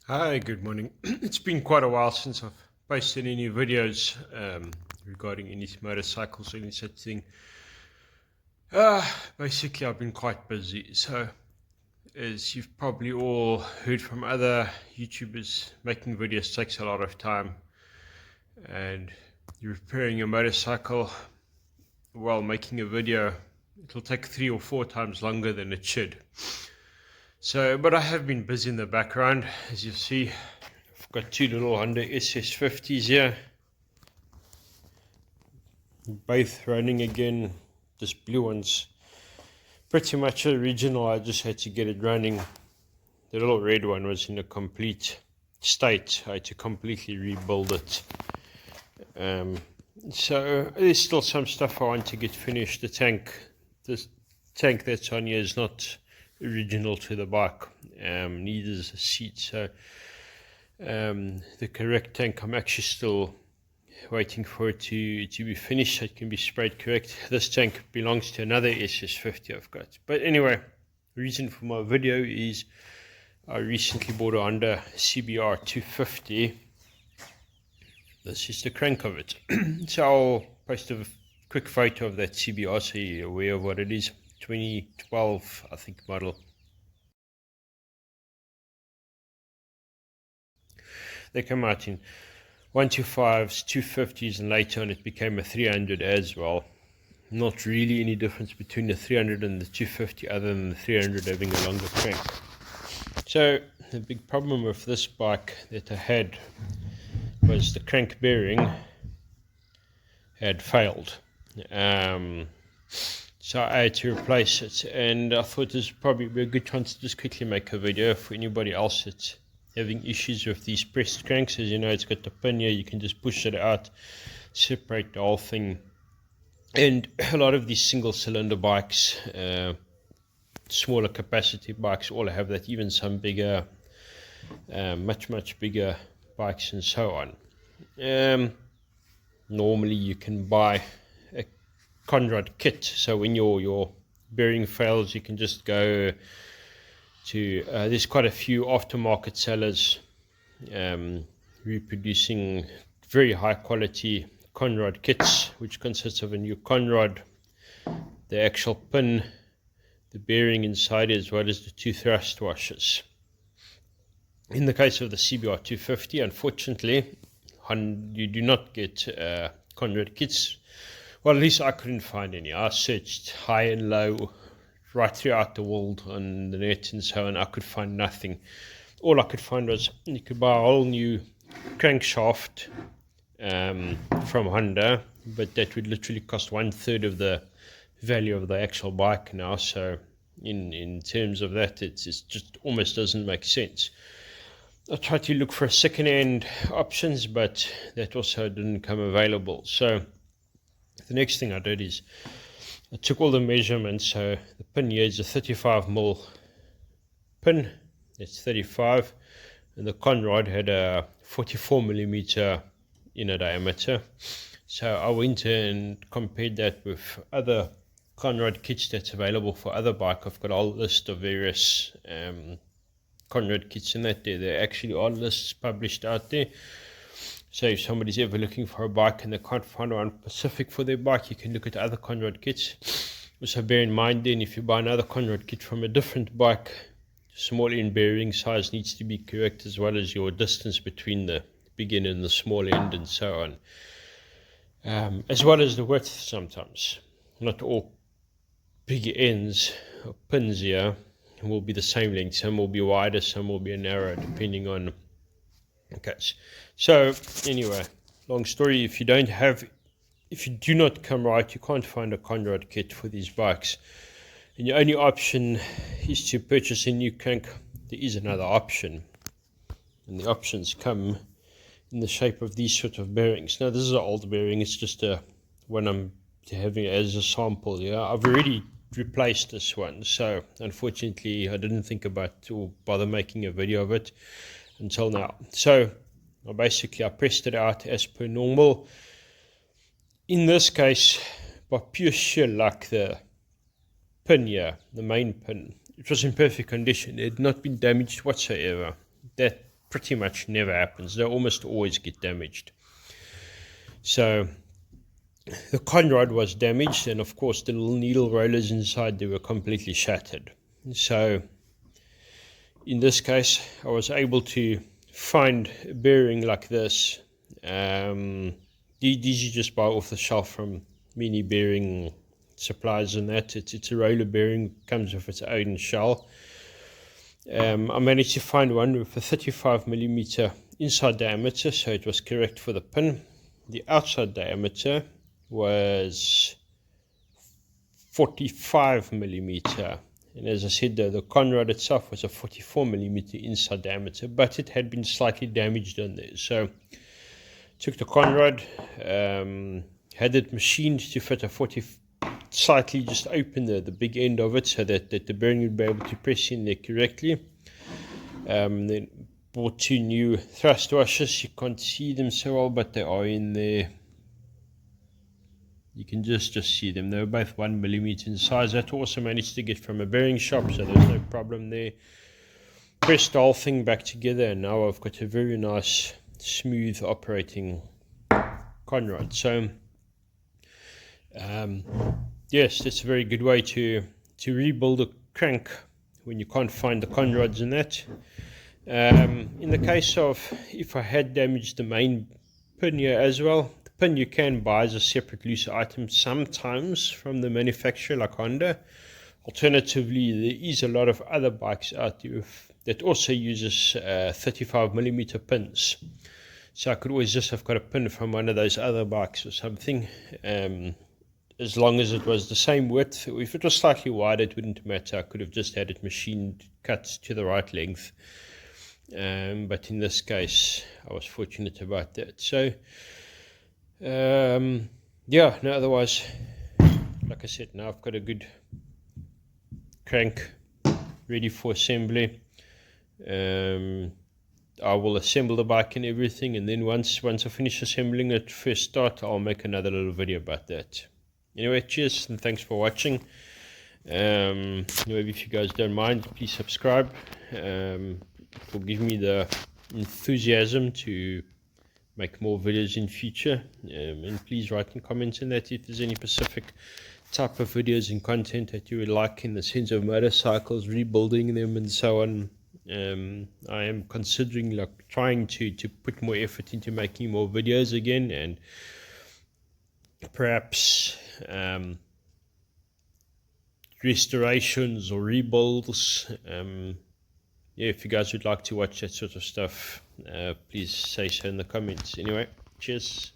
Hi, good morning. It's been quite a while since I've posted any videos regarding any motorcycles or any such thing. Basically, I've been quite busy. So, as you've probably all heard from other YouTubers, making videos takes a lot of time. And you're repairing your motorcycle while making a video, it'll take 3 or 4 times longer than it should. So, but I have been busy in the background, as you see. I've got two little Honda SS50s here, both running again. This blue one's pretty much original. I just had to get it running. The little red one was in a complete state. I had to completely rebuild it. So there's still some stuff I want to get finished. This tank that's on here is not original to the bike. Neither is the seat. So the correct tank, I'm actually still waiting for it to be finished so it can be sprayed correct. This tank belongs to another SS50 I've got. But anyway, the reason for my video is I recently bought a Honda CBR 250. This is the crank of it. So I'll post a quick photo of that CBR so you're aware of what it is. 2012, I think, model. They come out in 125s, 250s, and later on it became a 300 as well. Not really any difference between the 300 and the 250 other than the 300 having a longer crank. So the big problem with this bike that I had was the crank bearing had failed. So I had to replace it, and I thought this would probably be a good chance to just quickly make a video for anybody else that's having issues with these pressed cranks. As you know, it's got the pin here, you can just push it out, separate the whole thing. And a lot of these single cylinder bikes, smaller capacity bikes, all have that, even some bigger, much bigger bikes and so on. Normally you can buy a conrod kit, so when your bearing fails you can just go to there's quite a few aftermarket sellers reproducing very high quality conrod kits, which consists of a new conrod, the actual pin, the bearing inside, as well as the two thrust washers. In the case of the CBR 250, unfortunately, you do not get conrod kits. Well, at least I couldn't find any. I searched high and low right throughout the world on the net and so on. I could find nothing. All I could find was you could buy a whole new crankshaft from Honda, but that would literally cost 1/3 of the value of the actual bike now. So in terms of that, it just almost doesn't make sense. I tried to look for second-hand options, but that also didn't come available. So the next thing I did is I took all the measurements. So the pin here is a 35mm pin, that's 35, and the conrod had a 44mm inner diameter. So I went and compared that with other conrod kits that's available for other bike. I've got a whole list of various conrod kits in that there actually are lists published out there. So if somebody's ever looking for a bike and they can't find one specific for their bike, you can look at other conrod kits. Also bear in mind then, if you buy another conrod kit from a different bike, small end bearing size needs to be correct, as well as your distance between the big end and the small end and so on, as well as the width. Sometimes not all big ends or pins here will be the same length. Some will be wider, some will be narrow, depending on. Okay, so anyway, long story, if you do not come right, you can't find a conrod kit for these bikes, and your only option is to purchase a new crank. There is another option, and the options come in the shape of these sort of bearings. Now this is an old bearing, it's just one I'm having as a sample here. I've already replaced this one, so unfortunately I didn't think about or bother making a video of it until now. So I pressed it out as per normal. In this case, by pure sheer luck, the pin here, the main pin, it was in perfect condition. It had not been damaged whatsoever. That pretty much never happens. They almost always get damaged. So the conrod was damaged, and of course the little needle rollers inside, they were completely shattered. So in this case, I was able to find a bearing like this. These you just buy off the shelf from mini bearing supplies and that. It's a roller bearing, comes with its own shell. I managed to find one with a 35mm inside diameter, so it was correct for the pin. The outside diameter was 45mm, and as I said, the conrod itself was a 44mm inside diameter, but it had been slightly damaged on there. So took the conrod, had it machined to fit a 40, slightly just open the big end of it so that the bearing would be able to press in there correctly. Then bought 2 new thrust washers. You can't see them so well, but they are in there. You can just see them. They were both 1mm in size. That also managed to get from a bearing shop, so there's no problem there. Pressed the whole thing back together, and now I've got a very nice, smooth operating conrod. So yes, that's a very good way to rebuild a crank when you can't find the conrods in that. In the case of if I had damaged the main pin here as well, the pin you can buy as a separate loose item sometimes from the manufacturer like Honda. Alternatively, there is a lot of other bikes out there that also uses 35mm pins. So I could always just have got a pin from one of those other bikes or something. As long as it was the same width. If it was slightly wider, it wouldn't matter. I could have just had it machined, cut to the right length. But in this case, I was fortunate about that. So, yeah, no, otherwise, like I said, now I've got a good crank ready for assembly. I will assemble the bike and everything, and then once I finish assembling it, first start, I'll make another little video about that. Anyway, cheers and thanks for watching. Maybe if you guys don't mind, please subscribe. It will give me the enthusiasm to make more videos in future. And please write in comments in that if there's any specific type of videos and content that you would like in the sense of motorcycles, rebuilding them and so on. I am considering like trying to put more effort into making more videos again, and perhaps restorations or rebuilds. Yeah, if you guys would like to watch that sort of stuff, please say so in the comments. Anyway, cheers.